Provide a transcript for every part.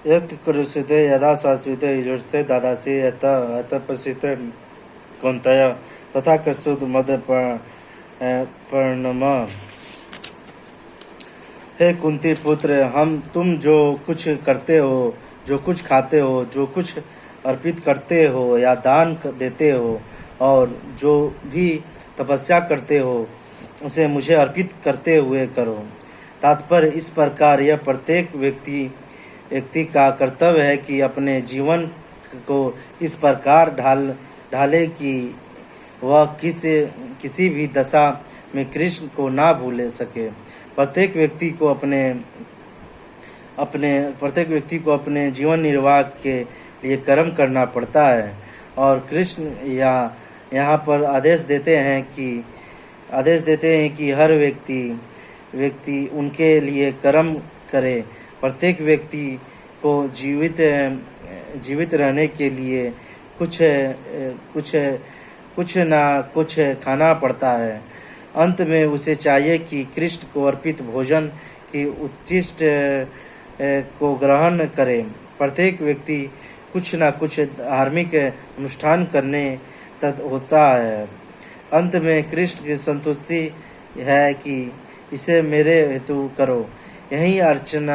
यत् कुरुष्यते यदा शाश्वते युज्यते दादासी यत प्रसिते कौन्तेय तथा कस्तुत मद पर्णम। हे कुंती पुत्र, तुम जो कुछ करते हो, जो कुछ खाते हो, जो कुछ अर्पित करते हो या दान देते हो, और जो भी तपस्या करते हो, उसे मुझे अर्पित करते हुए करो। तात्पर्य इस प्रकार यह प्रत्येक व्यक्ति का कर्तव्य है कि अपने जीवन को इस प्रकार ढाले कि वह किसी भी दशा में कृष्ण को ना भूल सके। प्रत्येक व्यक्ति को अपने जीवन निर्वाह के लिए कर्म करना पड़ता है, और कृष्ण यहाँ पर आदेश देते हैं कि हर व्यक्ति उनके लिए कर्म करे। प्रत्येक व्यक्ति को जीवित रहने के लिए कुछ ना कुछ खाना पड़ता है। अंत में उसे चाहिए कि कृष्ण को अर्पित भोजन की उच्छिष्ट को ग्रहण करे। प्रत्येक व्यक्ति कुछ ना कुछ धार्मिक अनुष्ठान करने तक होता है। अंत में कृष्ण की संतुष्टि है कि इसे मेरे हेतु करो। यही अर्चन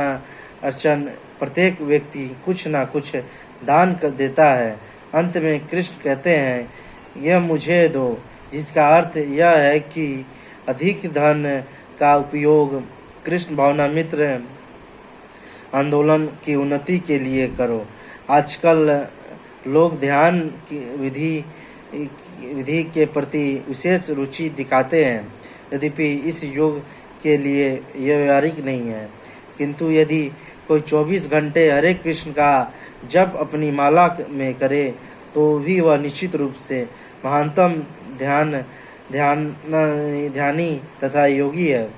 प्रत्येक व्यक्ति कुछ ना कुछ दान कर देता है। अंत में कृष्ण कहते हैं, यह मुझे दो, जिसका अर्थ यह है कि अधिक धन का उपयोग कृष्ण भावनामित्र आंदोलन की उन्नति के लिए करो। आजकल लोग ध्यान की विधि के प्रति विशेष रुचि दिखाते हैं, यद्यपि इस योग के लिए यह व्यावहारिक नहीं है। किंतु यदि कोई 24 घंटे हरे कृष्ण का जप अपनी माला में करे, तो भी वह निश्चित रूप से महानतम ध्यानी तथा योगी है,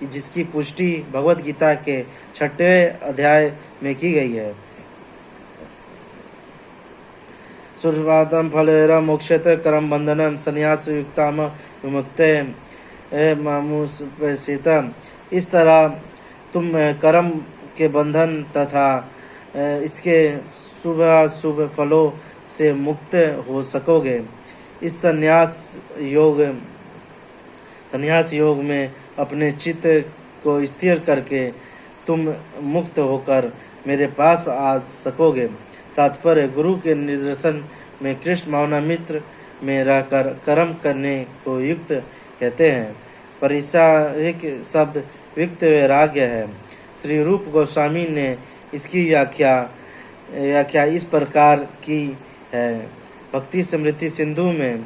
जिसकी पुष्टि भगवत गीता के 6वें अध्याय में की गई है। सुरवादम फलेर मोक्षत करम बंधनम संन्यास युक्ताम विमुक्ते मामुसपेसितम। इस तरह तुम कर्म के बंधन तथा इसके शुभ फलों से मुक्त हो सकोगे। इस संन्यास योग में अपने चित्त को स्थिर करके तुम मुक्त होकर मेरे पास आ सकोगे। तात्पर्य गुरु के निर्देशन में कृष्ण भावनामित्र में रहकर कर्म करने को युक्त कहते हैं। परिसारिक शब्द युक्त वैराग्य है। श्री रूप गोस्वामी ने इसकी व्याख्या इस प्रकार की है। भक्ति स्मृति सिंधु में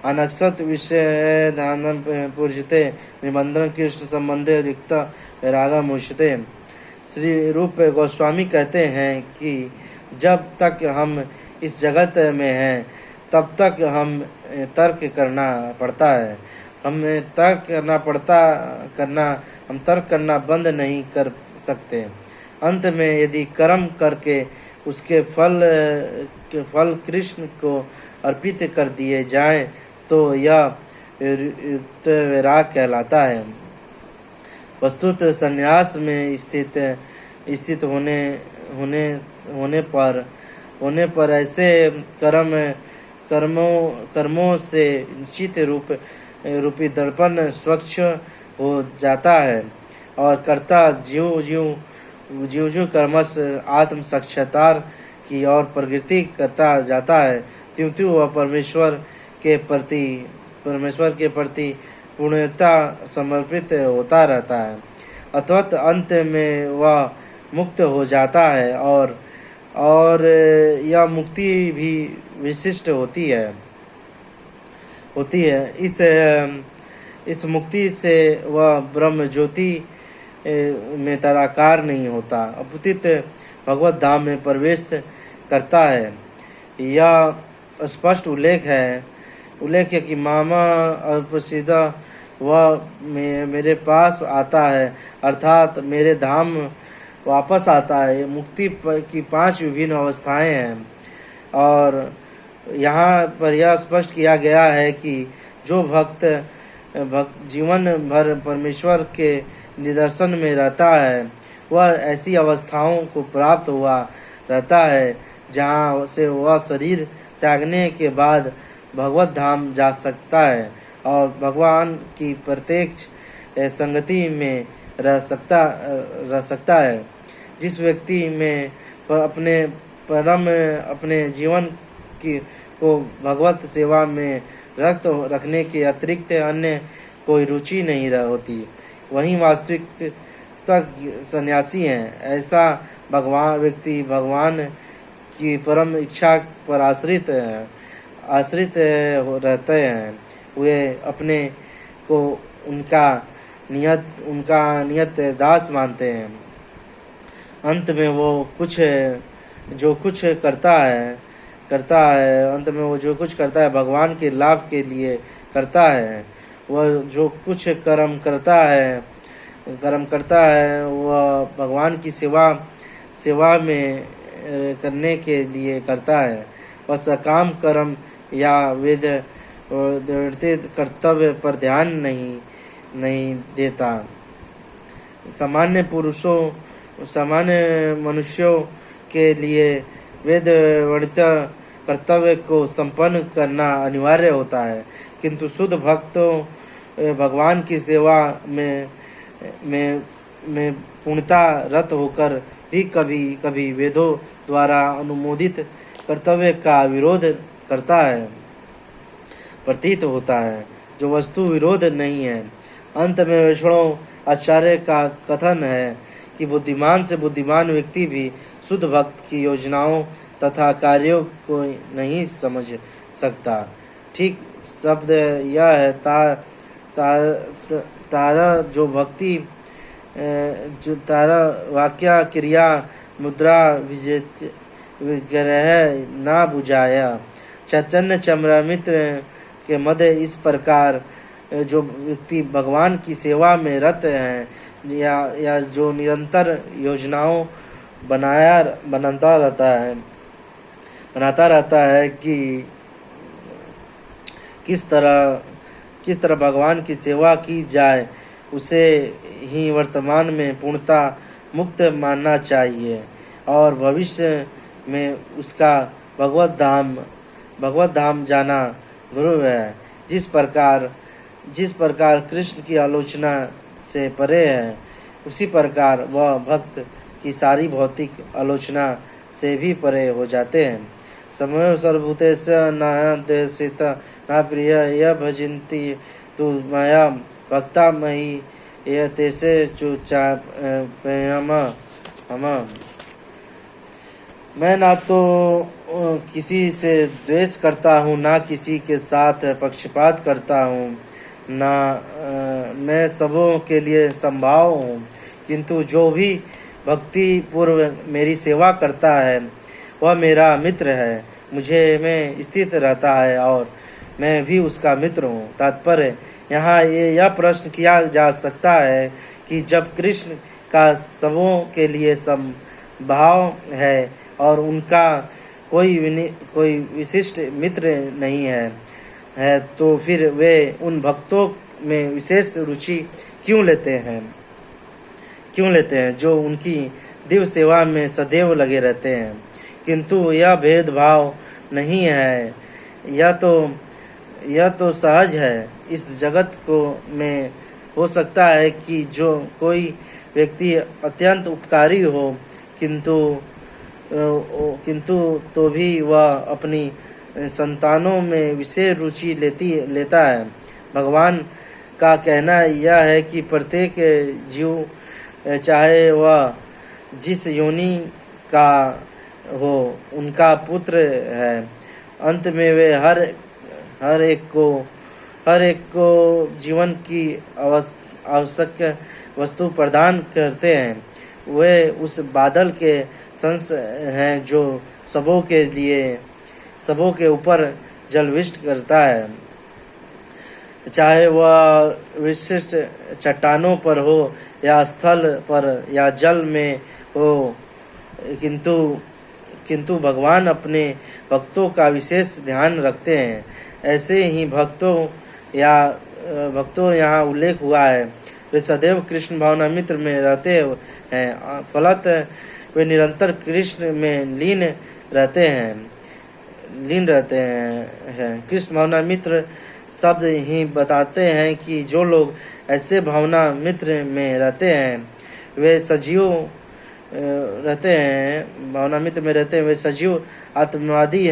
अनक्षत विषय दानम पूजते निबंधन कृष्ण संबंधे युक्त वैरागा मुष्यते। श्री रूप गोस्वामी कहते हैं कि जब तक हम इस जगत में हैं, तब तक हम तर्क करना पड़ता है। हम तर्क करना बंद नहीं कर सकते। अंत में यदि कर्म करके उसके फल कृष्ण को अर्पित कर दिए जाएं, तो यह वैराग कहलाता है। वस्तुत संन्यास में स्थित होने पर ऐसे कर्मों से निश्चित रूपी दर्पण स्वच्छ हो जाता है, और कर्ता ज्यों कर्मश आत्म साक्षात्कार की ओर प्रगति करता जाता है, त्यों वह परमेश्वर के प्रति पूर्णता समर्पित होता रहता है। अथवा अंत में वह मुक्त हो जाता है, और यह मुक्ति भी विशिष्ट होती है। इस मुक्ति से वह ब्रह्म ज्योति में तदाकार नहीं होता, अपितु भगवत धाम में प्रवेश करता है। यह स्पष्ट उल्लेख है कि मामा अप्रसिद्ध वह मेरे पास आता है, अर्थात मेरे धाम वापस आता है। मुक्ति की 5 विभिन्न अवस्थाएं हैं, और यहाँ पर यह स्पष्ट किया गया है कि जो भक्त जीवन भर परमेश्वर के निदर्शन में रहता है, वह ऐसी अवस्थाओं को प्राप्त हुआ रहता है, जहाँ से वह शरीर त्यागने के बाद भगवत धाम जा सकता है और भगवान की प्रत्यक्ष संगति में रह सकता है। जिस व्यक्ति में अपने जीवन की को भगवत सेवा में रखने के अतिरिक्त अन्य कोई रुचि नहीं होती, वही वास्तविक सन्यासी है। ऐसा व्यक्ति भगवान की परम इच्छा पर आश्रित रहते हैं। वे अपने को उनका नियत दास मानते हैं। अंत में वो जो कुछ करता है भगवान के लाभ के लिए करता है। वह जो कुछ कर्म करता है वह भगवान की सेवा में करने के लिए करता है। वह सकाम कर्म या वेद कर्तव्य पर ध्यान नहीं देता। सामान्य मनुष्यों के लिए वेद वर्णित कर्तव्य को संपन्न करना अनिवार्य होता है, किंतु शुद्ध भक्तों भगवान की सेवा में पूर्णता रत होकर भी कभी कभी वेदों द्वारा अनुमोदित कर्तव्य का विरोध करता है प्रतीत होता है, जो वस्तु विरोध नहीं है। अंत में वैष्णव आचार्य का कथन है कि बुद्धिमान से बुद्धिमान व्यक्ति भी शुद्ध भक्त की योजनाओं तथा कार्यों को नहीं समझ सकता। ठीक शब्द यह है तारा जो भक्ति जो तारा वाक्य क्रिया मुद्रा विग्रह ना बुझाया। चैतन्य चमरामित्र के मध्य इस प्रकार जो व्यक्ति भगवान की सेवा में रत हैं या जो निरंतर योजनाओं बनाता रहता है कि किस तरह भगवान की सेवा की जाए, उसे ही वर्तमान में पूर्णता मुक्त मानना चाहिए और भविष्य में उसका भगवत धाम जाना ध्रुव है। जिस प्रकार कृष्ण की आलोचना से परे है, उसी प्रकार वह भक्त की सारी भौतिक आलोचना से भी परे हो जाते हैं। समय सर्वभूतेश नादेशित न प्रिय यह भजन्ति तु मया भक्ता मही यह तेसे मैं ना तो किसी से द्वेष करता हूँ, ना किसी के साथ पक्षपात करता हूँ, ना मैं सबों के लिए संभाव हूँ, किंतु जो भी भक्ति पूर्व मेरी सेवा करता है वह मेरा मित्र है, मुझे में स्थित रहता है और मैं भी उसका मित्र हूँ। तात्पर्य यहाँ यह प्रश्न किया जा सकता है कि जब कृष्ण का सबों के लिए संभाव है और उनका कोई विशिष्ट मित्र नहीं है तो फिर वे उन भक्तों में विशेष रुचि क्यों लेते हैं जो उनकी दिव्य सेवा में सदैव लगे रहते हैं। किंतु यह भेदभाव नहीं है, यह तो सहज है। इस जगत में हो सकता है कि जो कोई व्यक्ति अत्यंत उपकारी हो, किंतु तो भी वह अपनी संतानों में विशेष रुचि लेता है। भगवान का कहना यह है कि प्रत्येक जीव चाहे वह जिस योनि का हो उनका पुत्र है। अंत में वे हर एक को जीवन की आवश्यक वस्तु प्रदान करते हैं। वे उस बादल के संस हैं जो सबों के ऊपर जलविष्ट करता है, चाहे वह विशिष्ट चट्टानों पर हो या स्थल पर या जल में हो। किंतु भगवान अपने भक्तों का विशेष ध्यान रखते हैं। ऐसे ही भक्तों यहाँ उल्लेख हुआ है, वे सदैव कृष्ण भावना मित्र में रहते हैं। फलत वे निरंतर कृष्ण में लीन रहते हैं। कृष्ण भावना मित्र शब्द ही बताते हैं कि जो लोग ऐसे भावना मित्र में रहते हैं वे सजीव रहते हैं, भावना मित्र में रहते हैं, वे सजीव आत्मवादी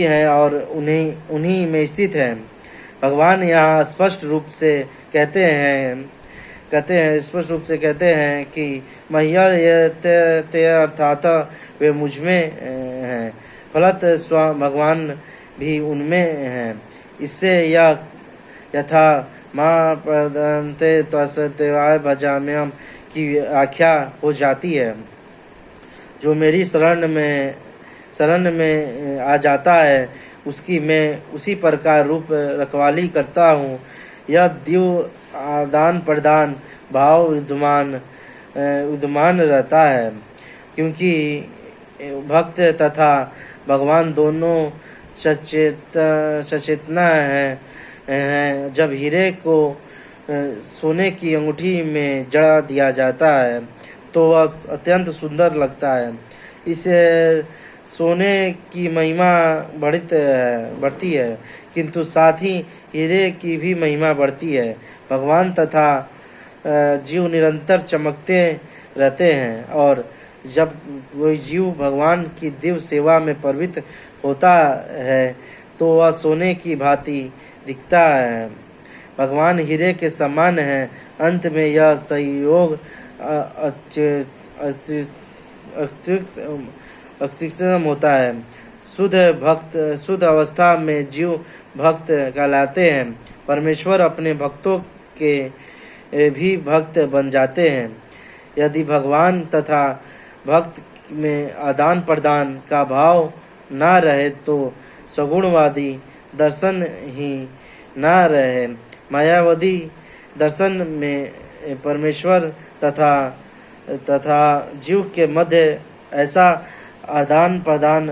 हैं और उन्हीं में स्थित हैं। भगवान यहाँ स्पष्ट रूप से कहते हैं कि मह्या ते अर्थात वे मुझ में हैं, फलत भगवान भी उनमें हैं। इससे यह यथा माँ प्रदंते त्वसदेवाय भजाम्यहम् की व्याख्या हो जाती है। जो मेरी शरण में आ जाता है उसकी मैं उसी प्रकार रूप रखवाली करता हूँ। यह दिव्य आदान प्रदान भाव विद्यमान रहता है, क्योंकि भक्त तथा भगवान दोनों सचेतना हैं। जब हीरे को सोने की अंगूठी में जड़ा दिया जाता है तो वह अत्यंत सुंदर लगता है। इसे सोने की महिमा बढ़ती है, किंतु साथ ही हीरे की भी महिमा बढ़ती है। भगवान तथा जीव निरंतर चमकते रहते हैं, और जब कोई जीव भगवान की दिव्य सेवा में प्रवृत्त होता है तो वह सोने की भांति दिखता है। भगवान हीरे के समान है। अंत में यह संयोग अस्तित्व होता है। शुद्ध अवस्था में जीव भक्त कहलाते हैं। परमेश्वर अपने भक्तों के भी भक्त बन जाते हैं। यदि भगवान तथा भक्त में आदान प्रदान का भाव ना रहे तो सगुणवादी दर्शन ही ना रहे। मायावादी दर्शन में परमेश्वर तथा जीव के मध्य ऐसा आदान प्रदान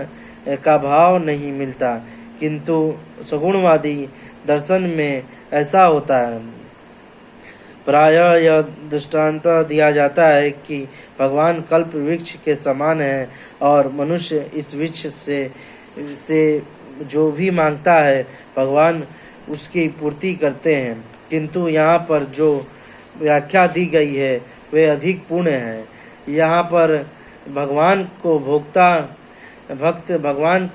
का भाव नहीं मिलता, किंतु सगुणवादी दर्शन में ऐसा होता है। प्रायः यह दृष्टांत दिया जाता है कि भगवान कल्प वृक्ष के समान है और मनुष्य इस वृक्ष से जो भी मांगता है भगवान उसकी पूर्ति करते हैं। किंतु यहाँ पर जो व्याख्या दी गई है वे अधिक पूर्ण है। यहाँ पर भगवान को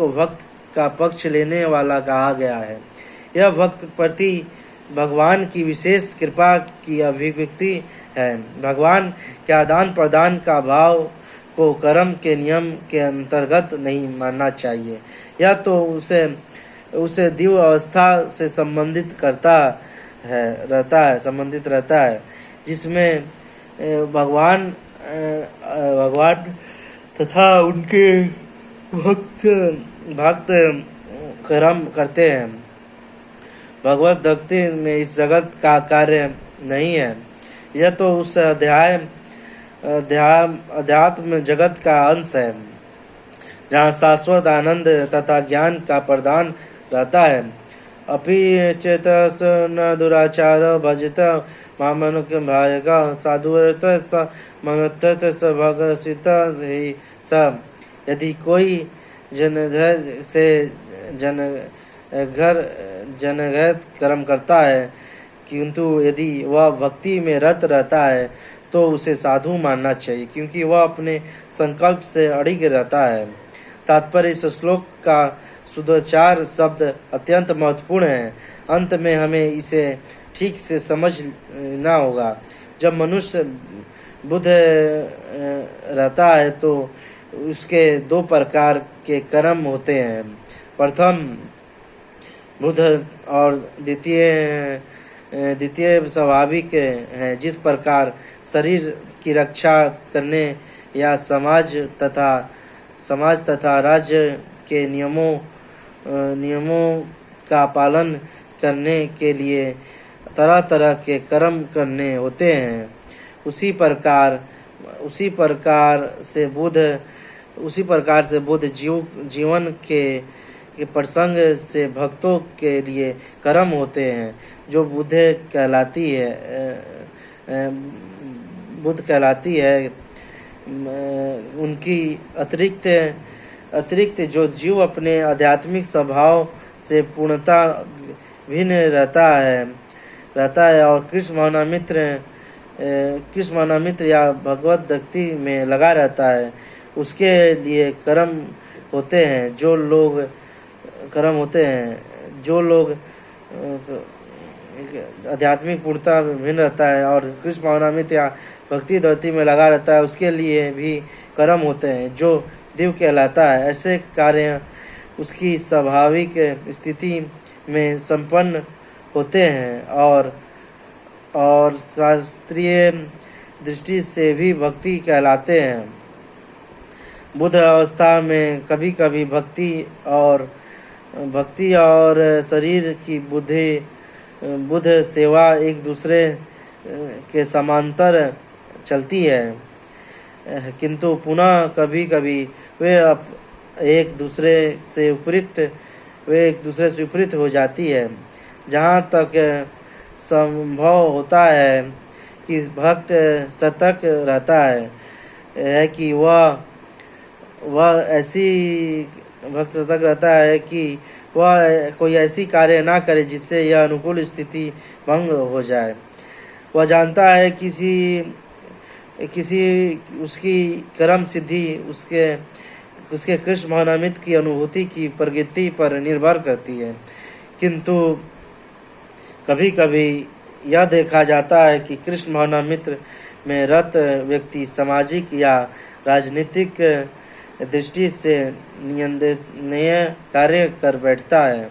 भक्त का पक्ष लेने वाला कहा गया है। यह भक्त प्रति भगवान की विशेष कृपा की अभिव्यक्ति है। भगवान के आदान प्रदान का भाव को कर्म के नियम के अंतर्गत नहीं मानना चाहिए। यह तो उसे दिव्य अवस्था से संबंधित रहता है जिसमें भगवान तथा उनके भक्त कर्म करते हैं। भगवत भक्ति में इस जगत का कार्य नहीं है। यह तो उस अध्यात्म जगत का अंश है जहाँ शाश्वत आनंद तथा ज्ञान का प्रदान रहता है। अपि चेतस न दुराचार भजत मामनुक भायक साधुरत स ममत्त स भगसित ही सब। यदि कोई जनगत कर्म करता है, किंतु यदि वह भक्ति में रत रहता है तो उसे साधु मानना चाहिए, क्योंकि वह अपने संकल्प से अड़िग रहता है। तात्पर्य इस श्लोक का सुदोचार शब्द अत्यंत महत्वपूर्ण है। अंत में हमें इसे ठीक से समझना होगा। जब मनुष्य बुद्ध रहता है तो उसके दो प्रकार के कर्म होते हैं। प्रथम बुद्ध और द्वितीय स्वाभाविक है। जिस प्रकार शरीर की रक्षा करने या समाज तथा राज्य के नियमों का पालन करने के लिए तरह तरह के कर्म करने होते हैं, उसी प्रकार से बुद्ध जीवन के प्रसंग से भक्तों के लिए कर्म होते हैं जो बुद्ध कहलाती है। उनकी अतिरिक्त जो जीव अपने आध्यात्मिक स्वभाव से पूर्णता भिन्न रहता है और कृष्ण भावनामित्र या भगवत भक्ति में लगा रहता है, उसके लिए कर्म होते हैं। जो लोग आध्यात्मिक पूर्णता में भिन्न रहता है और कृष्ण भावनामित्र या भक्ति भक्ति में लगा रहता है, उसके लिए भी कर्म होते हैं जो दिव्य कहलाता है। ऐसे कार्य उसकी स्वाभाविक स्थिति में संपन्न होते हैं और शास्त्रीय दृष्टि से भी भक्ति कहलाते हैं। बुद्ध अवस्था में कभी कभी भक्ति और शरीर की बुद्ध सेवा एक दूसरे के समांतर चलती है, किंतु पुनः कभी कभी वे एक दूसरे से विपरीत हो जाती है। जहाँ तक संभव होता है कि भक्त सतर्क रहता है कि वह कोई ऐसी कार्य ना करे जिससे यह अनुकूल स्थिति भंग हो जाए। वह जानता है किसी उसकी कर्म सिद्धि उसके कृष्ण भावनामित्र की अनुभूति की प्रगति पर निर्भर करती है, किंतु कभी कभी यह देखा जाता है कि कृष्ण भावनामित्र में रत व्यक्ति सामाजिक या राजनीतिक दृष्टि से निंदनीय कार्य कर बैठता है,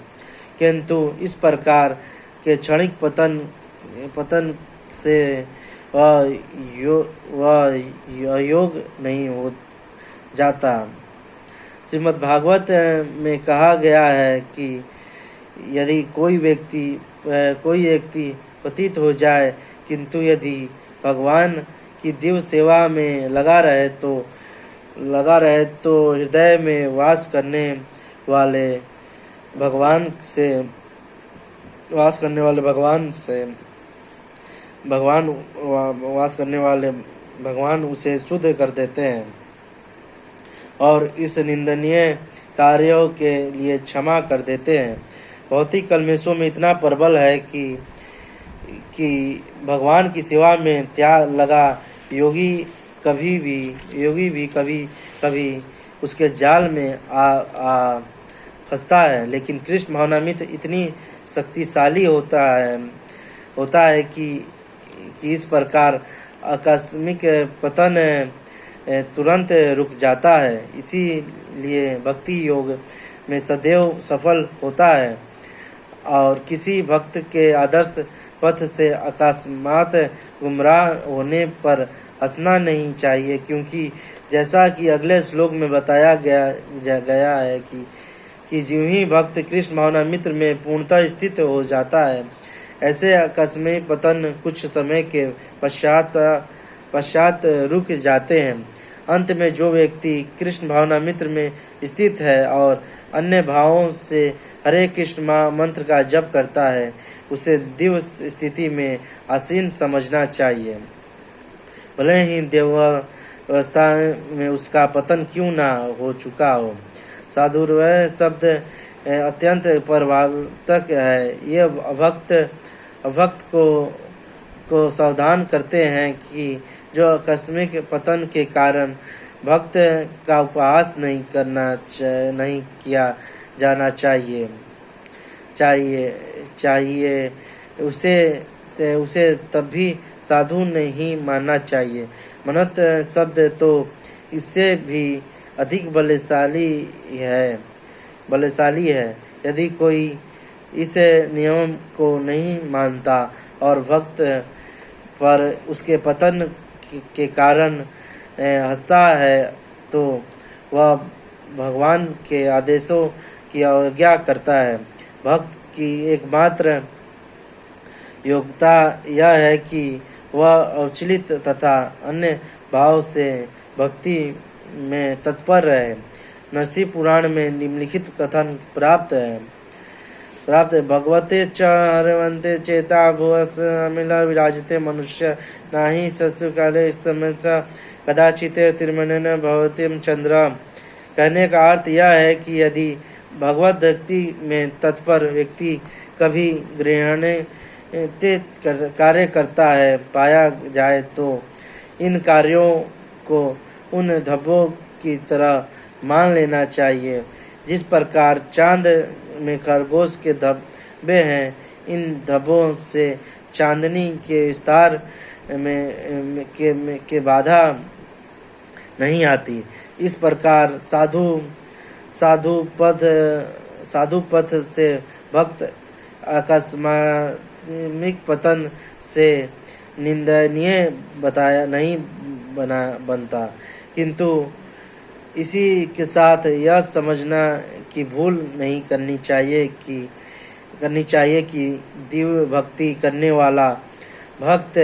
किंतु इस प्रकार के क्षणिक पतन से योग नहीं हो जाता। श्रीमद् भागवत में कहा गया है कि यदि कोई व्यक्ति पतित हो जाए, किंतु यदि भगवान की दिव्य सेवा में लगा रहे तो हृदय में वास करने वाले भगवान उसे शुद्ध कर देते हैं और इस निंदनीय कार्यों के लिए क्षमा कर देते हैं। भौतिक कल्मेशों में इतना प्रबल है कि भगवान की सेवा में त्याग लगा योगी भी कभी उसके जाल में आ फंसता है। लेकिन कृष्ण भावनामित्र इतनी शक्तिशाली होता है कि इस प्रकार आकस्मिक पतन तुरंत रुक जाता है। इसीलिए भक्ति योग में सदैव सफल होता है और किसी भक्त के आदर्श पथ से अकस्मात गुमराह होने पर हंसना नहीं चाहिए, क्योंकि जैसा कि अगले श्लोक में बताया गया है कि ज्यों ही भक्त कृष्ण भावनामित्र में पूर्णतः स्थित हो जाता है, ऐसे आकस्मिक पतन कुछ समय के पश्चात रुक जाते हैं। अंत में जो व्यक्ति कृष्ण भावनामित्र में स्थित है और अन्य भावों से हरे कृष्ण मंत्र का जप करता है, उसे दिव्य स्थिति में आसीन समझना चाहिए, भले ही देवावस्था में उसका पतन क्यों ना हो चुका हो। साधुर्वय शब्द अत्यंत प्रभावक है। ये अभक्त को सावधान करते हैं कि जो आकस्मिक पतन के कारण भक्त का उपहास नहीं किया जाना चाहिए उसे तब भी साधु नहीं मानना चाहिए। मनत शब्द तो इससे भी अधिक बलशाली है। यदि कोई इस नियम को नहीं मानता और भक्त पर उसके पतन के कारण हंसता है, तो वह भगवान के आदेशों की अवज्ञा करता है। भक्त की एकमात्र योग्यता यह है कि वह अविचलित तथा अन्य भाव से भक्ति में तत्पर रहे। नरसिंह पुराण में निम्नलिखित कथन प्राप्त है। भगवते च हरवंते चेता भुवस अमिला विराजते मनुष्य नाही सत्सु काले समस्या कदाचित तिर्मणेन भवति चंद्र। कहने का अर्थ यह है कि यदि भगवत भक्ति में तत्पर व्यक्ति कभी गृहणीय कार्य करता है पाया जाए तो इन कार्यों को उन धब्बों की तरह मान लेना चाहिए जिस प्रकार चांद में खरगोश के धब्बे हैं। इन धब्बों से चांदनी के विस्तार के बाधा नहीं आती। इस प्रकार साधु पथ से भक्त आकस्मिक पतन से निंदनीय बनता, किंतु इसी के साथ यह समझना कि भूल नहीं करनी चाहिए कि दिव्य भक्ति करने वाला भक्त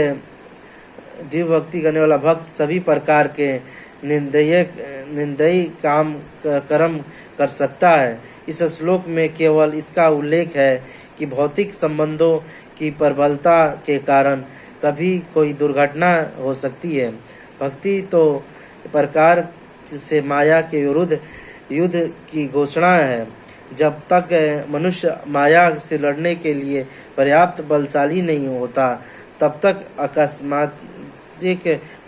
सभी प्रकार के निंदयी कर्म कर सकता है। इस श्लोक में केवल इसका उल्लेख है कि भौतिक संबंधों की प्रबलता के कारण कभी कोई दुर्घटना हो सकती है। भक्ति तो प्रकार से माया के विरुद्ध युद्ध की घोषणा है। जब तक मनुष्य माया से लड़ने के लिए पर्याप्त बलशाली नहीं होता तब तक अकस्मात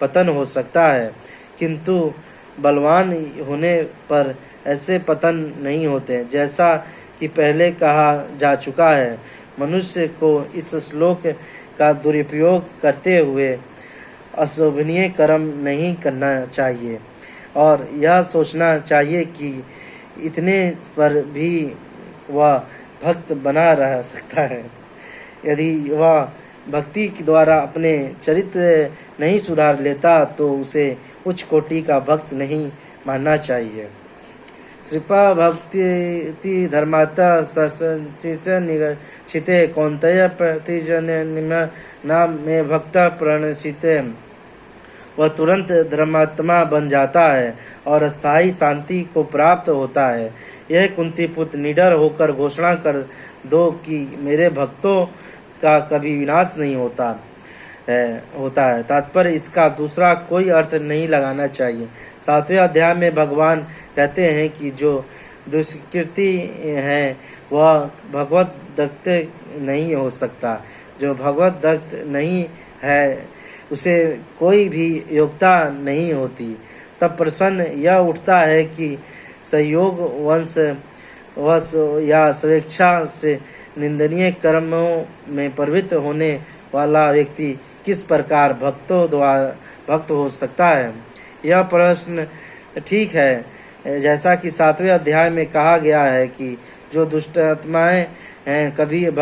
पतन हो सकता है, किंतु बलवान होने पर ऐसे पतन नहीं होते। जैसा कि पहले कहा जा चुका है, मनुष्य को इस श्लोक का दुरुपयोग करते हुए अशोभनीय कर्म नहीं करना चाहिए और यह सोचना चाहिए कि इतने पर भी वह भक्त बना रह सकता है। यदि वह भक्ति के द्वारा अपने चरित्र नहीं सुधार लेता तो उसे उच्च कोटि का भक्त नहीं मानना चाहिए। श्रीपा भक्ति धर्माता छिते कौंतेय प्रतिजन नाम में भक्त प्रणशिते। वह तुरंत धर्मात्मा बन जाता है और स्थायी शांति को प्राप्त होता है। यह कुंती पुत्र निडर होकर घोषणा कर दो कि मेरे भक्तों का कभी विनाश नहीं होता है। तात्पर्य इसका दूसरा कोई अर्थ नहीं लगाना चाहिए। 7वें अध्याय में भगवान कहते हैं कि जो दुष्कृति है वह भगवत दत्त नहीं हो सकता। जो भगवत दत्त नहीं है उसे कोई भी योग्यता नहीं होती। तब प्रश्न यह उठता है कि संयोग वश या स्वेच्छा से निंदनीय कर्मों में प्रवृत्त होने वाला व्यक्ति किस प्रकार भक्त हो सकता है। यह प्रश्न ठीक है। जैसा कि 7वें अध्याय में कहा गया है कि जो दुष्ट आत्माएं हैं कभी भक्त